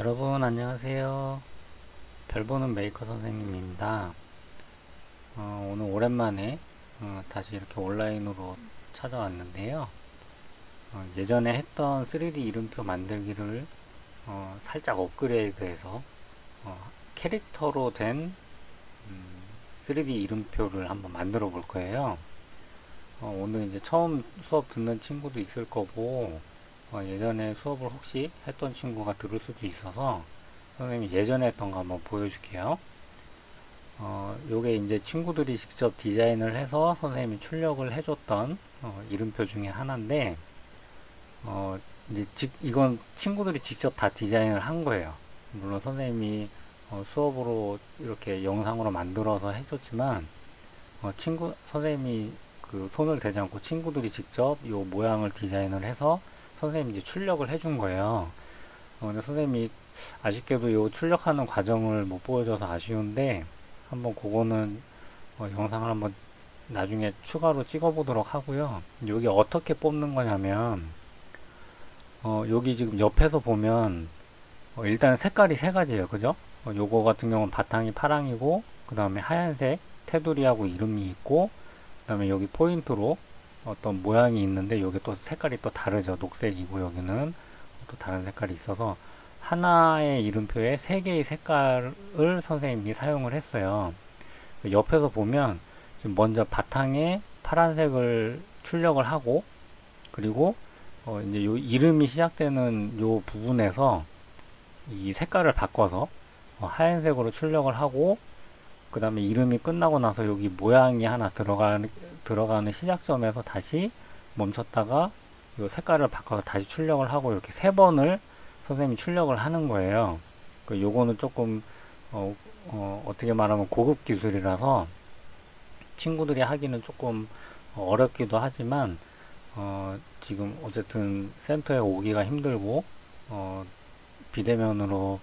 여러분 안녕하세요. 별보는 메이커 선생님입니다. 오늘 오랜만에 다시 이렇게 온라인으로 찾아왔는데요. 예전에 했던 3D 이름표 만들기를 살짝 업그레이드해서 캐릭터로 된 3D 이름표를 한번 만들어 볼 거예요. 오늘 이제 처음 수업 듣는 친구도 있을 거고 예전에 수업을 혹시 했던 친구가 들을 수도 있어서 선생님이 예전에 했던 거 한번 보여줄게요. 요게 이제 친구들이 직접 디자인을 해서 선생님이 출력을 해줬던 이름표 중에 하나인데, 이제 이건 친구들이 직접 다 디자인을 한 거예요. 물론 선생님이 수업으로 이렇게 영상으로 만들어서 해줬지만, 선생님이 그 손을 대지 않고 친구들이 직접 요 모양을 디자인을 해서 선생님이 이제 출력을 해준 거예요. 근데 선생님이 아쉽게도 요 출력하는 과정을 못 보여줘서 아쉬운데 한번 그거는 영상을 한번 나중에 추가로 찍어 보도록 하고요. 여기 어떻게 뽑는 거냐면 여기 지금 옆에서 보면 일단 색깔이 세 가지예요. 그죠? 요거 같은 경우는 바탕이 파랑이고 그 다음에 하얀색 테두리하고 이름이 있고 그 다음에 여기 포인트로 어떤 모양이 있는데 여기 또 색깔이 또 다르죠. 녹색이고 여기는 또 다른 색깔이 있어서 하나의 이름표에 세 개의 색깔을 선생님이 사용을 했어요. 옆에서 보면 지금 먼저 바탕에 파란색을 출력을 하고 그리고 이제 요 이름이 시작되는 요 부분에서 이 색깔을 바꿔서 하얀색으로 출력을 하고 그 다음에 이름이 끝나고 나서 여기 모양이 하나 들어가는 시작점에서 다시 멈췄다가 요 색깔을 바꿔서 다시 출력을 하고 이렇게 세 번을 선생님이 출력을 하는 거예요. 요거는 조금 떻게 말하면 고급 기술이라서 친구들이 하기는 조금 어렵기도 하지만 지금 어쨌든 센터에 오기가 힘들고 비대면으로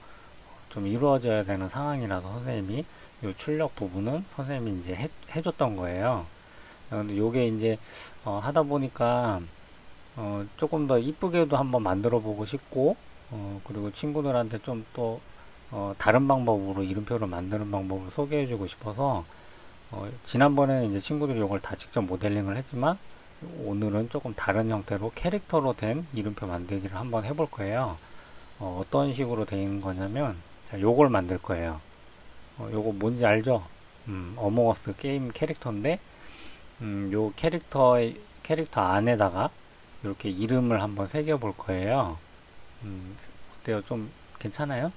좀 이루어져야 되는 상황이라서 선생님이 요 출력 부분은 선생님이 이제 해줬던 거예요. 근데 요게 이제 하다 보니까 조금 더 이쁘게도 한번 만들어 보고 싶고 그리고 친구들한테 좀 또 다른 방법으로 이름표를 만드는 방법을 소개해 주고 싶어서 지난번에는 이제 친구들이 이걸 다 직접 모델링을 했지만 오늘은 조금 다른 형태로 캐릭터로 된 이름표 만들기를 한번 해볼 거예요. 어떤 식으로 되는 거냐면 자, 요걸 만들 거예요. 요거 뭔지 알죠? 어몽어스 게임 캐릭터인데 요 캐릭터 안에다가 이렇게 이름을 한번 새겨 볼 거예요. 어때요? 좀 괜찮아요?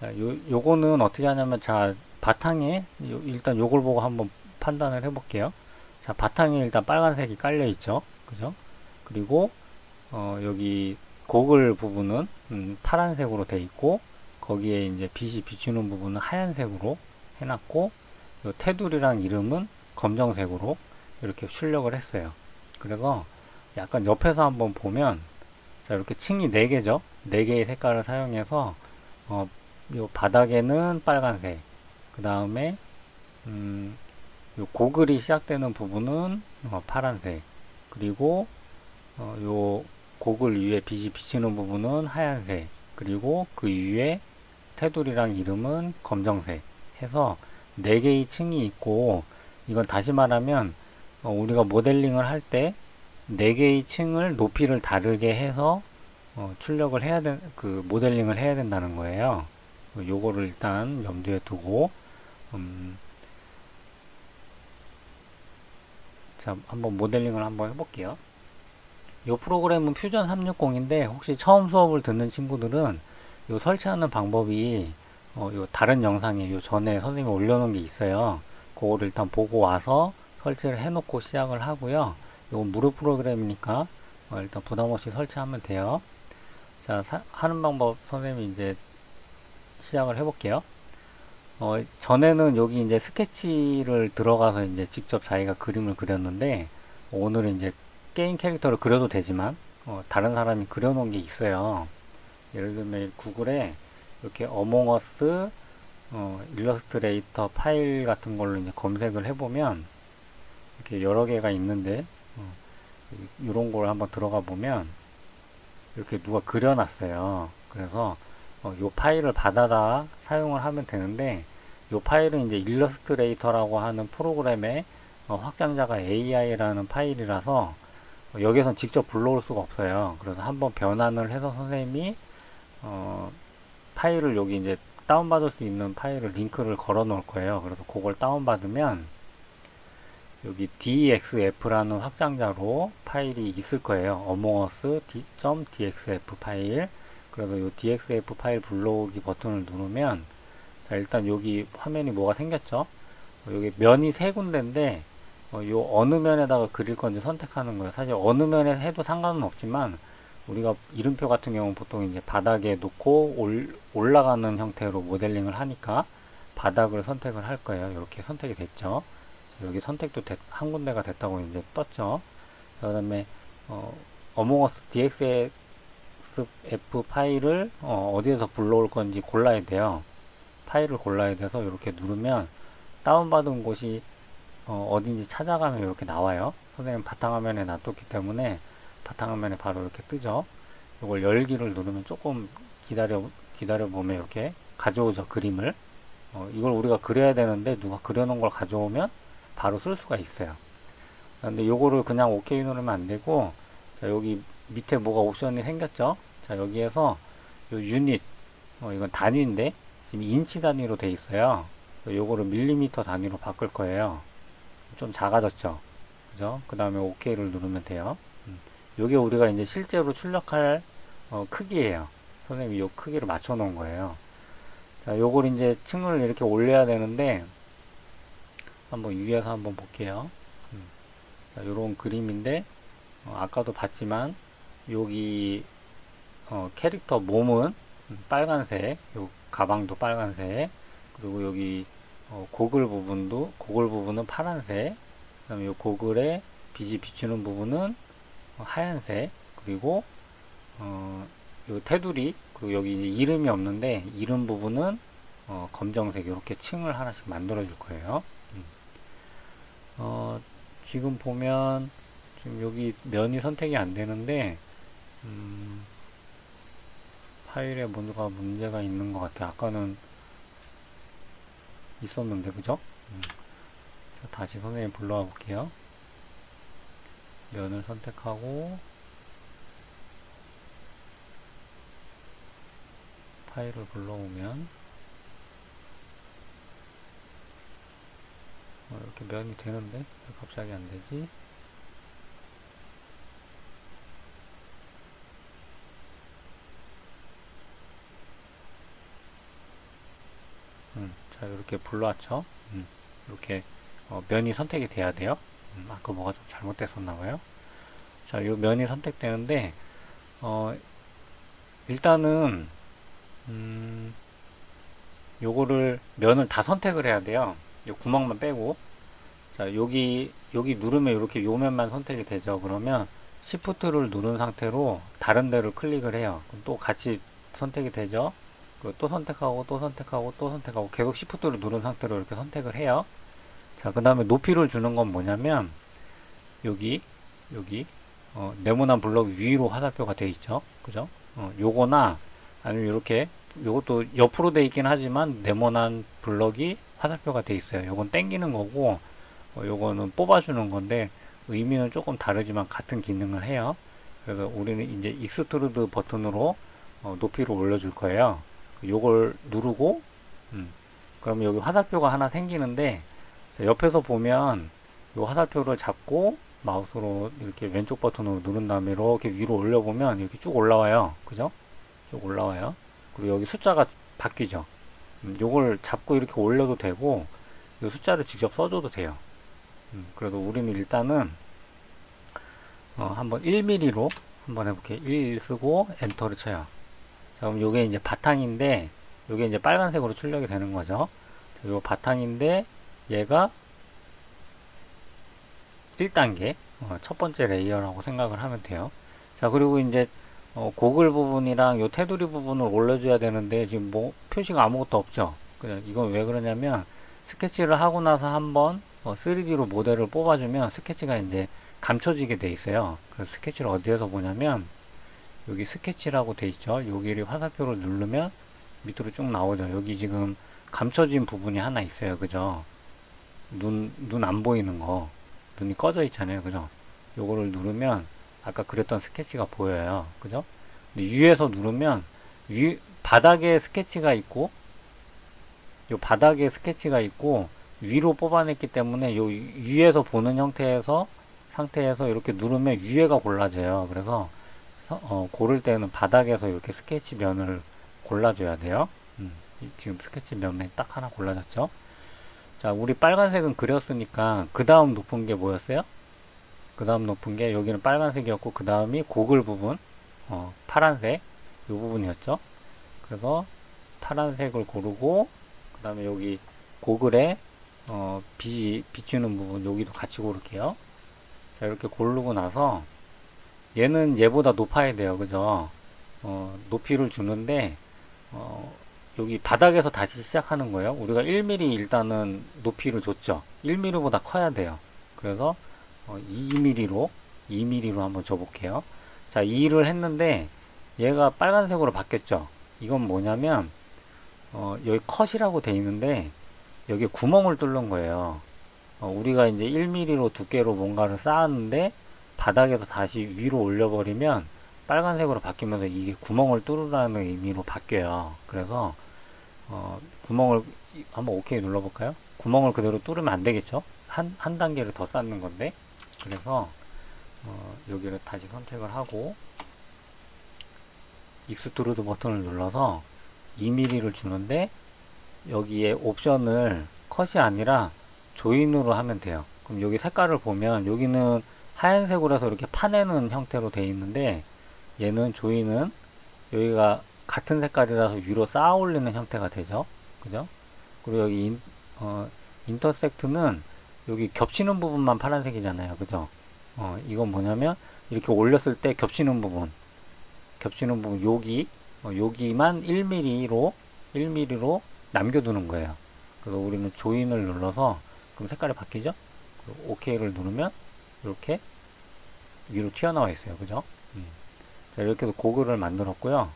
자, 요거는 어떻게 하냐면, 자, 바탕에, 일단 요걸 보고 한번 판단을 해볼게요. 자, 바탕에 일단 빨간색이 깔려 있죠. 그죠? 그리고, 여기 고글 부분은, 파란색으로 돼 있고, 거기에 이제 빛이 비추는 부분은 하얀색으로 해놨고, 요 테두리랑 이름은 검정색으로 이렇게 출력을 했어요. 그래서 약간 옆에서 한번 보면, 자, 이렇게 층이 4개죠? 4개의 색깔을 사용해서, 요 바닥에는 빨간색, 그 다음에, 요 고글이 시작되는 부분은 파란색, 그리고, 요 고글 위에 빛이 비치는 부분은 하얀색, 그리고 그 위에 테두리랑 이름은 검정색 해서 4개의 층이 있고, 이건 다시 말하면, 우리가 모델링을 할 때 4개의 층을 높이를 다르게 해서 출력을 해야 모델링을 해야 된다는 거예요. 요거를 일단 염두에 두고, 자, 한번 모델링을 한번 해볼게요. 요 프로그램은 퓨전 360인데, 혹시 처음 수업을 듣는 친구들은 요 설치하는 방법이, 요 다른 영상에 요 전에 선생님이 올려놓은 게 있어요. 그거를 일단 보고 와서 설치를 해놓고 시작을 하고요. 이건 무료 프로그램이니까 일단 부담 없이 설치하면 돼요. 자, 하는 방법 선생님이 이제 시작을 해볼게요. 전에는 여기 이제 스케치를 들어가서 이제 직접 자기가 그림을 그렸는데, 오늘은 이제 게임 캐릭터를 그려도 되지만, 다른 사람이 그려놓은 게 있어요. 예를 들면 구글에 이렇게 어몽어스 일러스트레이터 파일 같은 걸로 이제 검색을 해보면, 이렇게 여러 개가 있는데, 이런 걸 한번 들어가 보면, 이렇게 누가 그려놨어요. 그래서 요 파일을 받아다 사용을 하면 되는데, 요 파일은 이제 일러스트레이터라고 하는 프로그램의 확장자가 AI라는 파일이라서 여기선 직접 불러올 수가 없어요. 그래서 한번 변환을 해서 선생님이 파일을 여기 이제 다운받을 수 있는 파일을 링크를 걸어 놓을 거예요. 그래서 그걸 다운받으면 여기 DXF라는 확장자로 파일이 있을 거예요. amongus.dxf 파일. 그래서 이 DXF 파일 불러오기 버튼을 누르면, 자, 일단 여기 화면이 뭐가 생겼죠? 여기 면이 세 군데인데, 요 어느 면에다가 그릴 건지 선택하는 거예요. 사실 어느 면에 해도 상관은 없지만, 우리가 이름표 같은 경우는 보통 이제 바닥에 놓고 올라가는 형태로 모델링을 하니까 바닥을 선택을 할 거예요. 이렇게 선택이 됐죠. 여기 선택도 한 군데가 됐다고 이제 떴죠. 그 다음에 어몽어스 DXF 파일을 어디에서 불러올 건지 골라야 돼요. 파일을 골라야 돼서 이렇게 누르면 다운받은 곳이 어딘지 찾아가면 이렇게 나와요. 선생님 바탕화면에 놔뒀기 때문에 바탕화면에 바로 이렇게 뜨죠. 이걸 열기를 누르면 조금 기다려 보면 이렇게 가져오죠. 그림을. 이걸 우리가 그려야 되는데 누가 그려놓은 걸 가져오면 바로 쓸 수가 있어요. 근데 요거를 그냥 OK 누르면 안 되고, 자, 여기 밑에 뭐가 옵션이 생겼죠. 자, 여기에서 요 유닛, 이건 단위인데 지금 인치 단위로 돼 있어요. 요거를 밀리미터 단위로 바꿀 거예요. 좀 작아졌죠. 그죠? 그 다음에 OK를 누르면 돼요. 요게 우리가 이제 실제로 출력할 크기예요. 선생님이 요 크기를 맞춰 놓은 거예요. 자, 요걸 이제 층을 이렇게 올려야 되는데, 한번 위에서 한번 볼게요. 자, 요런 그림인데, 아까도 봤지만, 여기, 캐릭터 몸은 빨간색, 요 가방도 빨간색, 그리고 여기, 고글 부분은 파란색, 그 다음에 요 고글에 빛이 비추는 부분은 하얀색, 그리고, 요 테두리, 그리고 여기 이제 이름이 없는데, 이름 부분은 검정색, 이렇게 층을 하나씩 만들어 줄 거예요. 지금 보면 지금 여기 면이 선택이 안 되는데 파일에 뭔가 문제가 있는 것 같아요. 아까는 있었는데 그죠? 자, 다시 선생님 불러와 볼게요. 면을 선택하고 파일을 불러오면 이렇게 면이 되는데 왜 갑자기 안 되지? 자, 이렇게 불러왔죠? 이렇게 면이 선택이 돼야 돼요. 아까 뭐가 좀 잘못됐었나 봐요. 자, 요 면이 선택되는데 일단은 요거를 면을 다 선택을 해야 돼요. 요 구멍만 빼고. 자, 여기 누르면 이렇게 요 면만 선택이 되죠. 그러면 Shift를 누른 상태로 다른 데를 클릭을 해요. 그럼 또 같이 선택이 되죠. 또 선택하고 또 선택하고 또 선택하고 계속 Shift를 누른 상태로 이렇게 선택을 해요. 자, 그 다음에 높이를 주는 건 뭐냐면 여기 네모난 블럭 위로 화살표가 되어 있죠. 그죠? 요거나 아니면 이렇게 요것도 옆으로 되어 있긴 하지만 네모난 블럭이 화살표가 되어 있어요. 요건 땡기는 거고 요거는 뽑아주는 건데 의미는 조금 다르지만 같은 기능을 해요. 그래서 우리는 이제 익스트루드 버튼으로 높이를 올려줄 거예요. 요걸 누르고 그러면 여기 화살표가 하나 생기는데 옆에서 보면 요 화살표를 잡고 마우스로 이렇게 왼쪽 버튼으로 누른 다음에 이렇게 위로 올려보면 이렇게 쭉 올라와요. 그죠? 쭉 올라와요. 그리고 여기 숫자가 바뀌죠. 요걸 잡고 이렇게 올려도 되고 이 숫자를 직접 써줘도 돼요. 그래도 우리는 일단은 한번 1mm로 한번 해볼게요. 1 쓰고 엔터를 쳐요. 자, 그럼 요게 이제 바탕인데 요게 이제 빨간색으로 출력이 되는 거죠. 요 바탕인데 얘가 1단계 첫 번째 레이어라고 생각을 하면 돼요. 자, 그리고 이제 고글 부분이랑 요 테두리 부분을 올려줘야 되는데 지금 뭐 표시가 아무것도 없죠. 그냥 이건 왜 그러냐면 스케치를 하고 나서 한번 3D로 모델을 뽑아주면 스케치가 이제 감춰지게 돼 있어요. 그래서 스케치를 어디에서 보냐면 여기 스케치라고 돼 있죠. 여기를 화살표를 누르면 밑으로 쭉 나오죠. 여기 지금 감춰진 부분이 하나 있어요. 그죠? 눈 안 보이는 거. 눈이 꺼져 있잖아요. 그죠? 요거를 누르면 아까 그렸던 스케치가 보여요. 그죠? 근데 위에서 누르면 바닥에 스케치가 있고 요 바닥에 스케치가 있고 위로 뽑아냈기 때문에 요 위에서 보는 상태에서 이렇게 누르면 위에가 골라져요. 그래서 고를 때는 바닥에서 이렇게 스케치 면을 골라줘야 돼요. 지금 스케치 면에 딱 하나 골라졌죠. 자, 우리 빨간색은 그렸으니까 그 다음 높은 게 뭐였어요? 그 다음 높은 게 여기는 빨간색이었고 그 다음이 고글 부분 파란색 이 부분이었죠. 그래서 파란색을 고르고 그 다음에 여기 고글에 비추는 부분 여기도 같이 고를게요. 자, 이렇게 고르고 나서 얘는 얘보다 높아야 돼요. 그죠? 높이를 주는데 여기 바닥에서 다시 시작하는 거예요. 우리가 1mm 일단은 높이를 줬죠. 1mm보다 커야 돼요. 그래서 2mm로 한번 줘볼게요. 자, 2를 했는데 얘가 빨간색으로 바뀌었죠. 이건 뭐냐면 여기 컷이라고 돼 있는데 여기 구멍을 뚫는 거예요. 우리가 이제 1mm로 두께로 뭔가를 쌓았는데 바닥에서 다시 위로 올려버리면 빨간색으로 바뀌면서 이게 구멍을 뚫으라는 의미로 바뀌어요. 그래서 구멍을 한번 OK 눌러볼까요? 구멍을 그대로 뚫으면 안 되겠죠? 한 단계를 더 쌓는 건데. 그래서 여기를 다시 선택을 하고 익스트루드 버튼을 눌러서 2mm를 주는데 여기에 옵션을 컷이 아니라 조인으로 하면 돼요. 그럼 여기 색깔을 보면 여기는 하얀색으로 해서 이렇게 파내는 형태로 되어 있는데 얘는 조인은 여기가 같은 색깔이라서 위로 쌓아 올리는 형태가 되죠. 그죠? 그리고 여기 인터섹트는 여기 겹치는 부분만 파란색이잖아요. 그죠? 이건 뭐냐면 이렇게 올렸을 때 겹치는 부분 여기만 1mm로 남겨두는 거예요. 그래서 우리는 조인을 눌러서 그럼 색깔이 바뀌죠? 그리고 OK를 누르면 이렇게 위로 튀어나와 있어요. 그죠? 자, 이렇게 해서 고글을 만들었고요.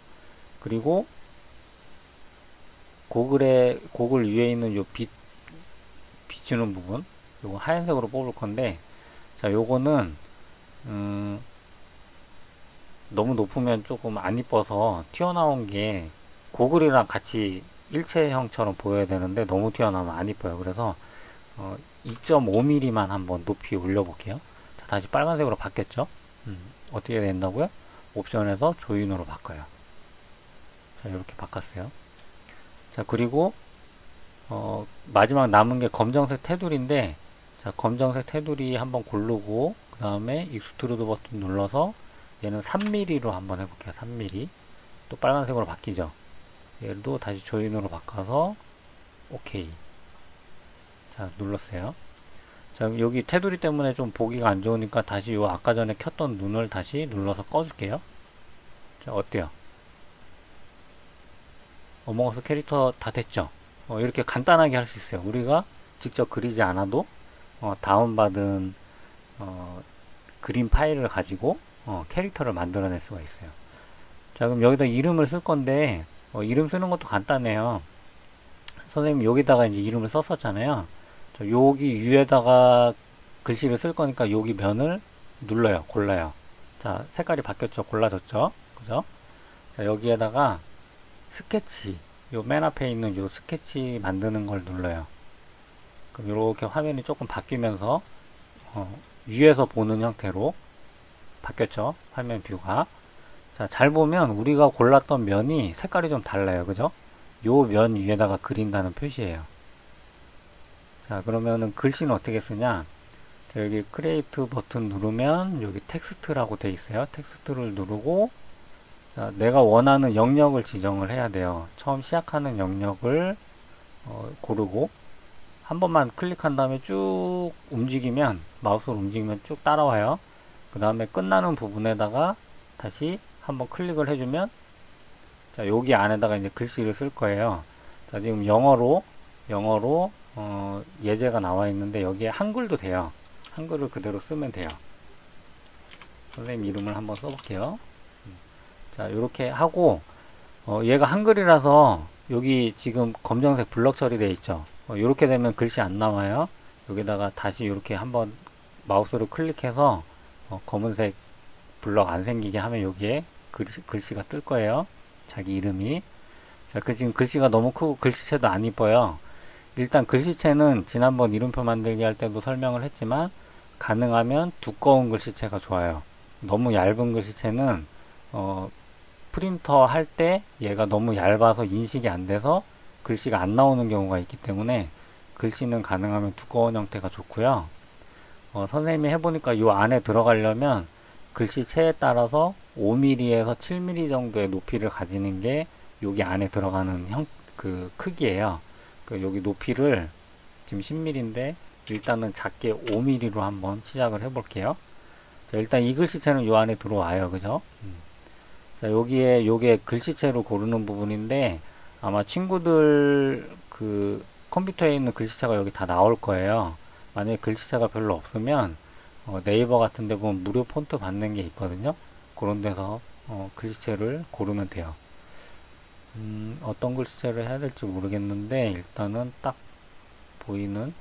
그리고 고글 위에 있는 요 비추는 부분 요거 하얀색으로 뽑을 건데 자, 요거는 너무 높으면 조금 안 이뻐서 튀어나온 게 고글이랑 같이 일체형처럼 보여야 되는데 너무 튀어나오면 안 이뻐요. 그래서 2.5mm만 한번 높이 올려볼게요. 자, 다시 빨간색으로 바뀌었죠? 어떻게 된다고요? 옵션에서 조인으로 바꿔요. 자, 이렇게 바꿨어요. 자, 그리고 마지막 남은 게 검정색 테두리인데 자, 검정색 테두리 한번 고르고 그 다음에 익스트루드 버튼 눌러서 얘는 3mm로 한번 해볼게요. 3mm 또 빨간색으로 바뀌죠. 얘도 다시 조인으로 바꿔서 OK. 자, 눌렀어요. 자, 여기 테두리 때문에 좀 보기가 안 좋으니까 다시 요 아까 전에 켰던 눈을 다시 눌러서 꺼줄게요. 자, 어때요? 어몽어스 캐릭터 다 됐죠? 이렇게 간단하게 할 수 있어요. 우리가 직접 그리지 않아도 다운받은 그림 파일을 가지고 캐릭터를 만들어낼 수가 있어요. 자, 그럼 여기다 이름을 쓸 건데 이름 쓰는 것도 간단해요. 선생님 여기다가 이제 이름을 썼었잖아요. 여기 위에다가 글씨를 쓸 거니까 여기 면을 눌러요. 골라요. 자, 색깔이 바뀌었죠. 골라졌죠. 그죠? 자, 여기에다가 스케치 요 맨 앞에 있는 요 스케치 만드는 걸 눌러요. 그럼 이렇게 화면이 조금 바뀌면서 위에서 보는 형태로 바뀌었죠. 화면 뷰가. 자, 잘 보면 우리가 골랐던 면이 색깔이 좀 달라요. 그죠? 요 면 위에다가 그린다는 표시예요. 자, 그러면은 글씨는 어떻게 쓰냐? 자, 여기 크리에이트 버튼 누르면 여기 텍스트라고 돼 있어요. 텍스트를 누르고 자, 내가 원하는 영역을 지정을 해야 돼요. 처음 시작하는 영역을 고르고 한 번만 클릭한 다음에 쭉 움직이면 마우스로 움직이면 쭉 따라와요. 그 다음에 끝나는 부분에다가 다시 한번 클릭을 해주면 자, 여기 안에다가 이제 글씨를 쓸 거예요. 자, 지금 영어로 예제가 나와 있는데 여기에 한글도 돼요. 한글을 그대로 쓰면 돼요. 선생님 이름을 한번 써볼게요. 자, 이렇게 하고, 얘가 한글이라서 여기 지금 검정색 블럭 처리되어 있죠. 이렇게 되면 글씨 안 나와요. 여기다가 다시 이렇게 한번 마우스로 클릭해서 검은색 블럭 안 생기게 하면 여기에 글씨가 뜰 거예요. 자기 이름이. 자, 지금 글씨가 너무 크고 글씨체도 안 이뻐요. 일단 글씨체는 지난번 이름표 만들기 할 때도 설명을 했지만 가능하면 두꺼운 글씨체가 좋아요. 너무 얇은 글씨체는 프린터 할 때 얘가 너무 얇아서 인식이 안 돼서 글씨가 안 나오는 경우가 있기 때문에 글씨는 가능하면 두꺼운 형태가 좋고요. 선생님이 해보니까 이 안에 들어가려면 글씨체에 따라서 5mm에서 7mm 정도의 높이를 가지는 게 여기 안에 들어가는 그 크기예요. 여기 높이를 지금 10mm인데 일단은 작게 5mm로 한번 시작을 해볼게요. 자, 일단 이 글씨체는 이 안에 들어와요. 그죠? 자, 여기에 요게 글씨체로 고르는 부분인데 아마 친구들 그 컴퓨터에 있는 글씨체가 여기 다 나올 거예요. 만약에 글씨체가 별로 없으면 네이버 같은 데 보면 무료 폰트 받는 게 있거든요. 그런 데서 글씨체를 고르면 돼요. 어떤 글씨체를 해야 될지 모르겠는데 일단은 딱 보이는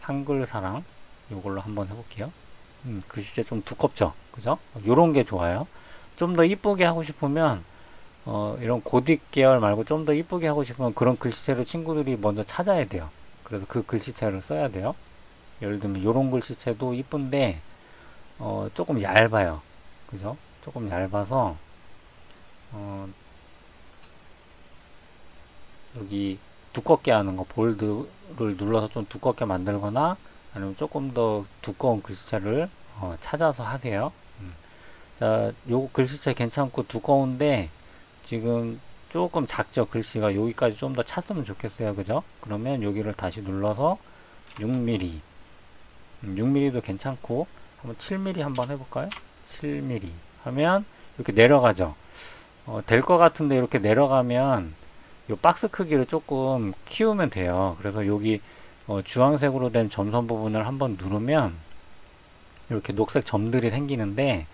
한글사랑 이걸로 한번 해볼게요. 글씨체 좀 두껍죠? 그죠? 요런 게 좋아요. 좀 더 이쁘게 하고 싶으면 이런 고딕 계열 말고 좀 더 이쁘게 하고 싶으면 그런 글씨체를 친구들이 먼저 찾아야 돼요. 그래서 그 글씨체를 써야 돼요. 예를 들면 요런 글씨체도 이쁜데 조금 얇아요. 그죠? 조금 얇아서 여기 두껍게 하는 거 볼드를 눌러서 좀 두껍게 만들거나 아니면 조금 더 두꺼운 글씨체를 찾아서 하세요. 자, 요 글씨체 괜찮고 두꺼운데 지금 조금 작죠. 글씨가 여기까지 좀 더 찼으면 좋겠어요. 그죠? 그러면 여기를 다시 눌러서 6mm 6mm도 괜찮고 한번 7mm 한번 해볼까요? 7mm 하면 이렇게 내려가죠. 될 것 같은데 이렇게 내려가면 이 박스 크기를 조금 키우면 돼요. 그래서 여기 주황색으로 된 점선 부분을 한번 누르면 이렇게 녹색 점들이 생기는데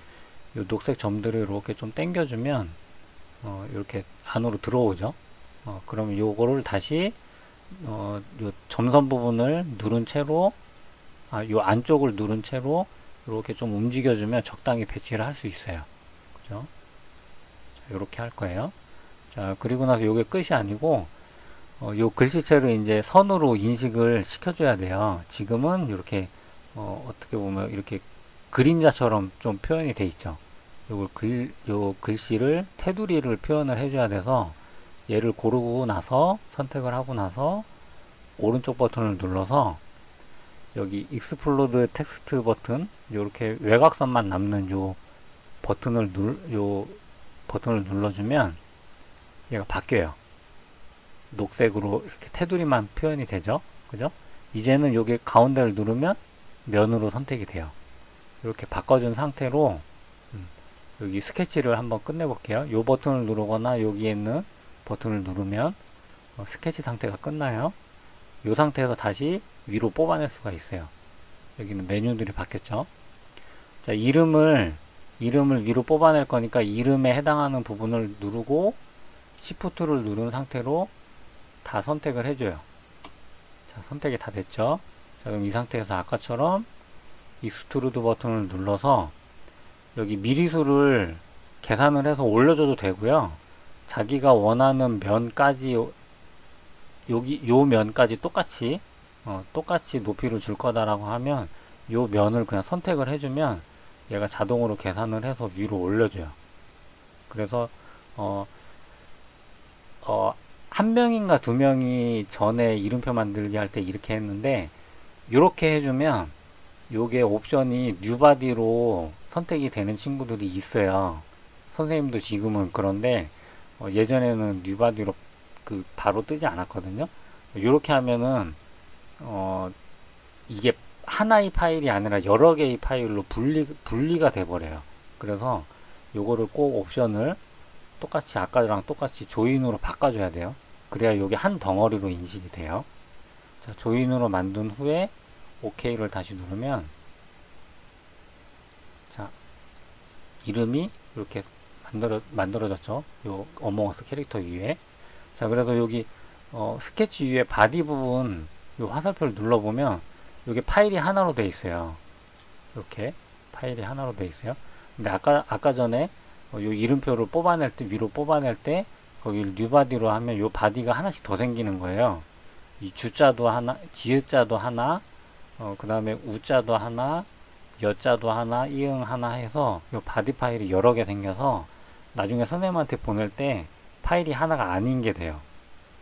이 녹색 점들을 이렇게 좀 당겨주면 이렇게 안으로 들어오죠. 그러면 요거를 다시 요 점선 부분을 누른 채로 요 안쪽을 누른 채로 이렇게 좀 움직여주면 적당히 배치를 할 수 있어요. 그죠? 이렇게 할 거예요. 자, 그리고 나서 요게 끝이 아니고 요 글씨체를 이제 선으로 인식을 시켜줘야 돼요. 지금은 이렇게 어떻게 보면 이렇게 그림자처럼 좀 표현이 돼 있죠. 요 글씨를 테두리를 표현을 해줘야 돼서 얘를 고르고 나서 선택을 하고 나서 오른쪽 버튼을 눌러서 여기 익스플로드 텍스트 버튼 이렇게 외곽선만 남는 요 버튼을 눌러주면 얘가 바뀌어요. 녹색으로 이렇게 테두리만 표현이 되죠. 그죠? 이제는 여기 가운데를 누르면 면으로 선택이 돼요. 이렇게 바꿔준 상태로 여기 스케치를 한번 끝내볼게요. 이 버튼을 누르거나 여기에 있는 버튼을 누르면 스케치 상태가 끝나요. 이 상태에서 다시 위로 뽑아낼 수가 있어요. 여기는 메뉴들이 바뀌었죠. 자, 이름을 위로 뽑아낼 거니까 이름에 해당하는 부분을 누르고 Shift를 누른 상태로 다 선택을 해줘요. 자, 선택이 다 됐죠. 자, 그럼 이 상태에서 아까처럼 익스트루드 버튼을 눌러서 여기 미리수를 계산을 해서 올려줘도 되고요. 자기가 원하는 면까지 여기 요 면까지 똑같이 높이를 줄 거다라고 하면 요 면을 그냥 선택을 해주면 얘가 자동으로 계산을 해서 위로 올려줘요. 그래서 한 명인가 두 명이 전에 이름표 만들기 할 때 이렇게 했는데 이렇게 해주면 요게 옵션이 뉴바디로 선택이 되는 친구들이 있어요. 선생님도 지금은 그런데 예전에는 뉴바디로 바로 뜨지 않았거든요. 이렇게 하면은 이게 하나의 파일이 아니라 여러 개의 파일로 분리가 돼 버려요. 그래서 요거를 꼭 옵션을 똑같이 아까랑 똑같이 조인으로 바꿔줘야 돼요. 그래야 여기 한 덩어리로 인식이 돼요. 자, 조인으로 만든 후에 OK를 다시 누르면 자, 이름이 이렇게 만들어졌죠. 요 어몽어스 캐릭터 위에. 자, 그래서 여기 스케치 위에 바디 부분 요 화살표를 눌러보면 여기 파일이 하나로 돼 있어요. 이렇게 파일이 하나로 돼 있어요. 근데 아까 전에 요 이름표를 뽑아낼 때, 위로 뽑아낼 때 거기를 뉴바디로 하면 요 바디가 하나씩 더 생기는 거예요. 이 주자도 하나, 지읒자도 하나, 그 다음에 우자도 하나, 여자도 하나, 이응 하나 해서 요 바디 파일이 여러 개 생겨서 나중에 선생님한테 보낼 때 파일이 하나가 아닌 게 돼요.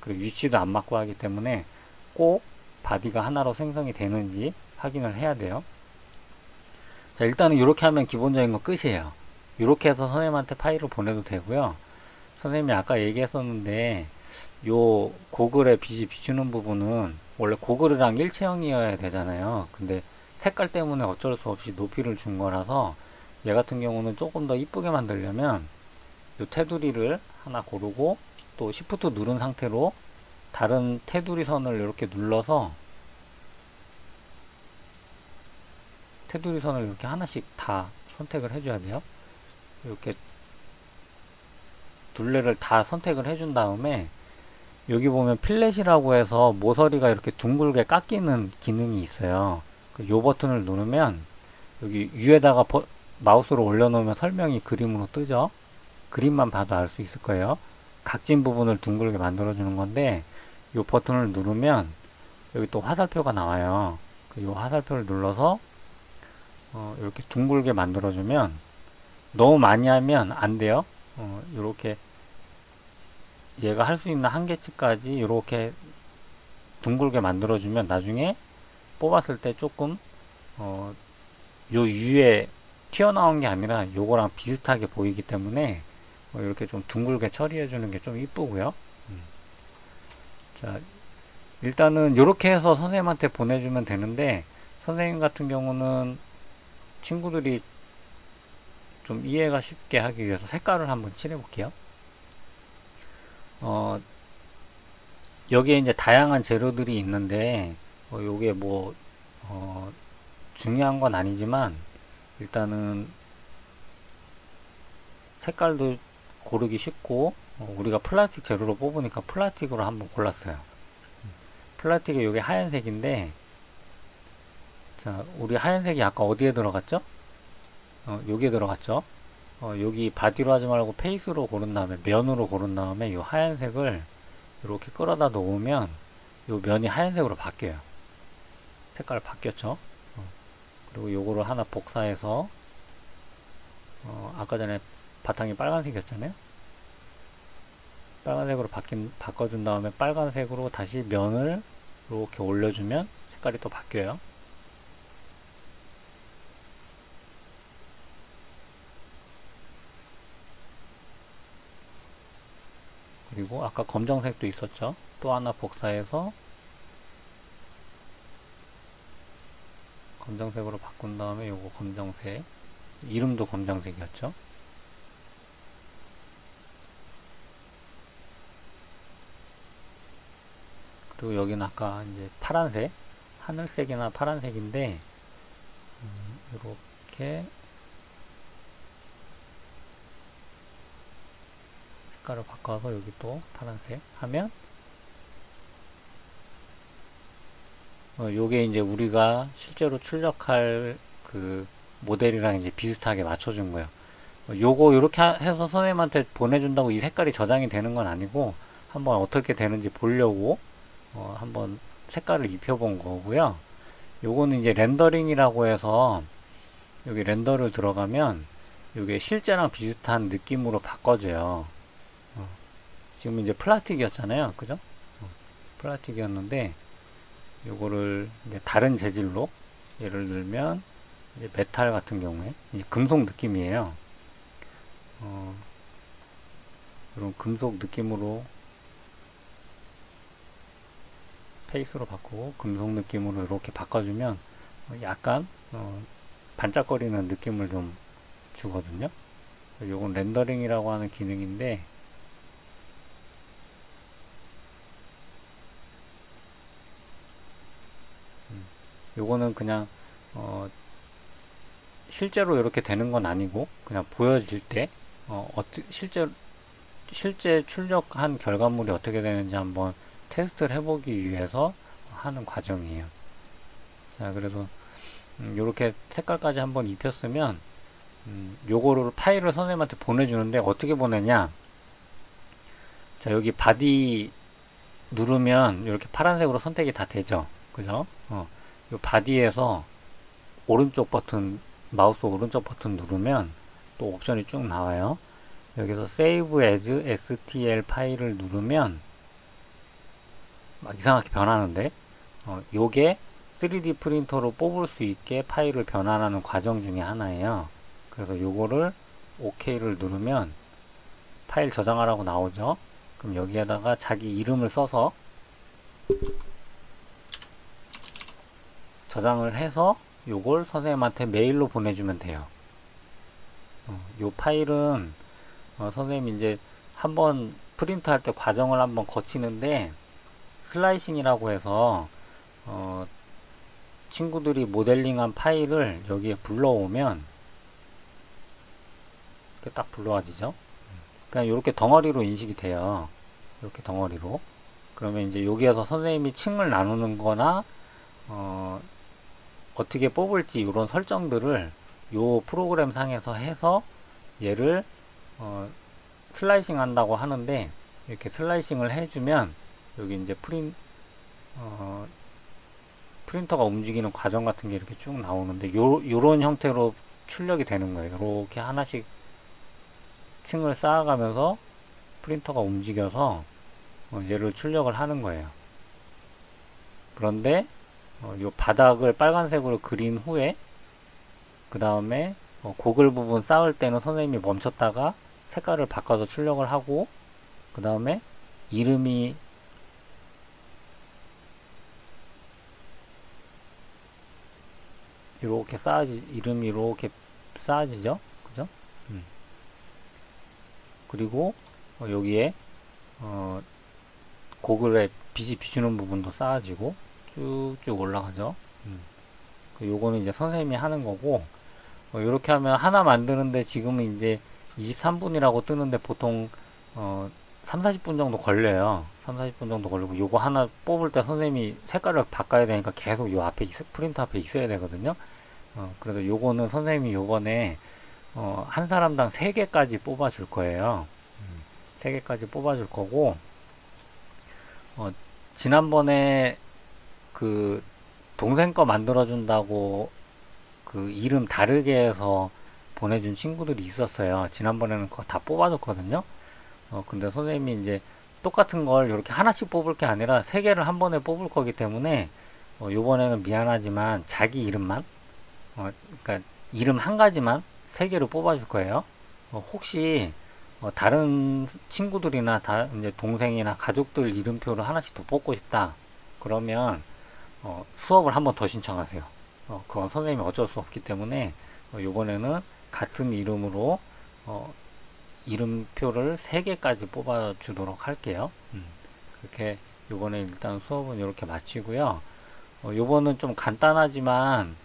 그리고 위치도 안 맞고 하기 때문에 꼭 바디가 하나로 생성이 되는지 확인을 해야 돼요. 자, 일단은 이렇게 하면 기본적인 거 끝이에요. 이렇게 해서 선생님한테 파일을 보내도 되고요. 선생님이 아까 얘기했었는데 요 고글에 빛이 비추는 부분은 원래 고글이랑 일체형이어야 되잖아요. 근데 색깔 때문에 어쩔 수 없이 높이를 준 거라서 얘 같은 경우는 조금 더 이쁘게 만들려면 요 테두리를 하나 고르고 또 Shift 누른 상태로 다른 테두리 선을 이렇게 눌러서 테두리 선을 이렇게 하나씩 다 선택을 해줘야 돼요. 이렇게 둘레를 다 선택을 해준 다음에 여기 보면 필렛이라고 해서 모서리가 이렇게 둥글게 깎이는 기능이 있어요. 요 버튼을 누르면 여기 위에다가 마우스로 올려놓으면 설명이 그림으로 뜨죠. 그림만 봐도 알 수 있을 거예요. 각진 부분을 둥글게 만들어주는 건데 요 버튼을 누르면 여기 또 화살표가 나와요. 요 화살표를 눌러서 이렇게 둥글게 만들어주면 너무 많이 하면 안 돼요. 이렇게 얘가 할 수 있는 한계치까지 이렇게 둥글게 만들어주면 나중에 뽑았을 때 조금 요 위에 튀어나온 게 아니라 요거랑 비슷하게 보이기 때문에 이렇게 좀 둥글게 처리해 주는 게 좀 이쁘고요. 자, 일단은 이렇게 해서 선생님한테 보내주면 되는데 선생님 같은 경우는 친구들이 좀 이해가 쉽게 하기 위해서 색깔을 한번 칠해 볼게요. 여기에 이제 다양한 재료들이 있는데 요게 뭐 중요한 건 아니지만 일단은 색깔도 고르기 쉽고 우리가 플라스틱 재료로 뽑으니까 플라스틱으로 한번 골랐어요. 플라스틱이 요게 하얀색인데 자, 우리 하얀색이 아까 어디에 들어갔죠? 여기에 들어갔죠? 여기 바디로 하지 말고 페이스로 고른 다음에 면으로 고른 다음에 요 하얀색을 이렇게 끌어다 놓으면 요 면이 하얀색으로 바뀌어요. 색깔 바뀌었죠? 그리고 요거를 하나 복사해서 아까 전에 바탕이 빨간색이었잖아요. 빨간색으로 바꿔준 다음에 빨간색으로 다시 면을 이렇게 올려주면 색깔이 또 바뀌어요. 그리고 아까 검정색도 있었죠. 또 하나 복사해서 검정색으로 바꾼 다음에 요거 검정색, 이름도 검정색이었죠. 그리고 여기는 아까 이제 파란색, 하늘색이나 파란색인데 이렇게 색깔을 바꿔서 여기 또 파란색 하면 요게 이제 우리가 실제로 출력할 그 모델이랑 이제 비슷하게 맞춰준 거예요. 요거 이렇게 해서 선생님한테 보내준다고 이 색깔이 저장이 되는 건 아니고 한번 어떻게 되는지 보려고 한번 색깔을 입혀본 거고요. 요거는 이제 렌더링이라고 해서 여기 렌더를 들어가면 요게 실제랑 비슷한 느낌으로 바꿔줘요. 지금 이제 플라스틱이었잖아요. 그죠? 플라스틱이었는데 요거를 이제 다른 재질로 예를 들면 이제 메탈 같은 경우에 이제 금속 느낌이에요. 이런 금속 느낌으로 페이스로 바꾸고 금속 느낌으로 이렇게 바꿔주면 약간 반짝거리는 느낌을 좀 주거든요. 요건 렌더링이라고 하는 기능인데 요거는 그냥 실제로 이렇게 되는 건 아니고 그냥 보여질 때 실제 출력한 결과물이 어떻게 되는지 한번 테스트를 해보기 위해서 하는 과정이에요. 자, 그래서 이렇게 색깔까지 한번 입혔으면 요거를 파일을 선생님한테 보내주는데 어떻게 보내냐. 자, 여기 바디 누르면 이렇게 파란색으로 선택이 다 되죠. 그죠? 요 바디에서 오른쪽 버튼, 마우스 오른쪽 버튼 누르면 또 옵션이 쭉 나와요. 여기서 Save as STL 파일을 누르면 막 이상하게 변하는데 요게 3D 프린터로 뽑을 수 있게 파일을 변환하는 과정 중에 하나예요. 그래서 요거를 OK를 누르면 파일 저장하라고 나오죠. 그럼 여기에다가 자기 이름을 써서 저장을 해서 요걸 선생님한테 메일로 보내주면 돼요. 요 파일은 선생님이 이제 한번 프린트 할 때 과정을 한번 거치는데 슬라이싱이라고 해서 친구들이 모델링한 파일을 여기에 불러오면 이렇게 딱 불러와지죠. 그냥 이렇게 덩어리로 인식이 돼요. 이렇게 덩어리로. 그러면 이제 여기에서 선생님이 층을 나누는 거나 어떻게 뽑을지 이런 설정들을 요 프로그램 상에서 해서 얘를 슬라이싱 한다고 하는데, 이렇게 슬라이싱을 해주면 여기 이제 프린터가 움직이는 과정 같은 게 이렇게 쭉 나오는데 요런 형태로 출력이 되는 거예요. 이렇게 하나씩 층을 쌓아가면서 프린터가 움직여서 얘를 출력을 하는 거예요. 그런데 요 바닥을 빨간색으로 그린 후에 그 다음에 고글 부분 쌓을 때는 선생님이 멈췄다가 색깔을 바꿔서 출력을 하고, 그 다음에 이름이 이름이 이렇게 쌓아지죠? 그죠? 그리고 여기에 고글에 빛이 비추는 부분도 쌓아지고 쭉쭉 올라가죠. 요거는 이제 선생님이 하는 거고, 이렇게 하면 하나 만드는데 지금은 이제 23분이라고 뜨는데 보통 3, 40분 정도 걸려요. 3, 40분 정도 걸리고, 요거 하나 뽑을 때 선생님이 색깔을 바꿔야 되니까 계속 요 앞에 프린터 앞에 있어야 되거든요. 그래서 요거는 선생님이 요번에 한 사람당 3개까지 뽑아 줄 거예요. 3개까지 뽑아 줄 거고, 지난번에 그 동생 거 만들어준다고 그 이름 다르게 해서 보내준 친구들이 있었어요. 지난번에는 그거 다 뽑아줬거든요. 근데 선생님이 이제 똑같은 걸 이렇게 하나씩 뽑을 게 아니라 3개를 한 번에 뽑을 거기 때문에 요번에는 미안하지만 자기 이름만, 그러니까 이름 한 가지만 3개를 뽑아줄 거예요. 혹시 다른 친구들이나 이제 동생이나 가족들 이름표를 하나씩 더 뽑고 싶다. 그러면 수업을 한 번 더 신청하세요. 그건 선생님이 어쩔 수 없기 때문에 요번에는 같은 이름으로 이름표를 3개까지 뽑아주도록 할게요. 그렇게 요번에 일단 수업은 이렇게 마치고요. 요번은 좀 간단하지만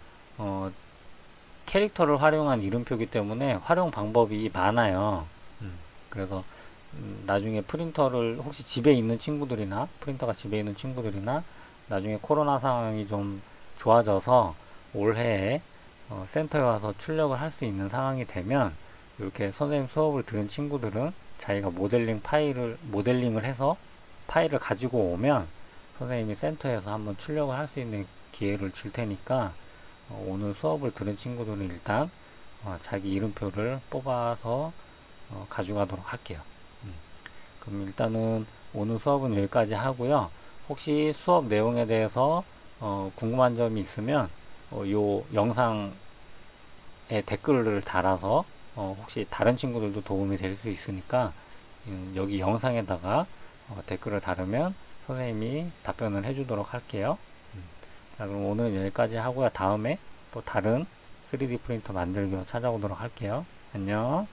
캐릭터를 활용한 이름표이기 때문에 활용 방법이 많아요. 그래서 나중에 프린터를 혹시 집에 있는 친구들이나 프린터가 집에 있는 친구들이나 나중에 코로나 상황이 좀 좋아져서 올해에 센터에 와서 출력을 할 수 있는 상황이 되면 이렇게 선생님 수업을 들은 친구들은 자기가 모델링을 해서 파일을 가지고 오면 선생님이 센터에서 한번 출력을 할 수 있는 기회를 줄 테니까 오늘 수업을 들은 친구들은 일단 자기 이름표를 뽑아서 가져가도록 할게요. 그럼 일단은 오늘 수업은 여기까지 하고요. 혹시 수업 내용에 대해서 궁금한 점이 있으면 요 영상에 댓글을 달아서 혹시 다른 친구들도 도움이 될 수 있으니까 여기 영상에다가 댓글을 달으면 선생님이 답변을 해주도록 할게요. 자, 그럼 오늘 여기까지 하고요. 다음에 또 다른 3D 프린터 만들기로 찾아오도록 할게요. 안녕.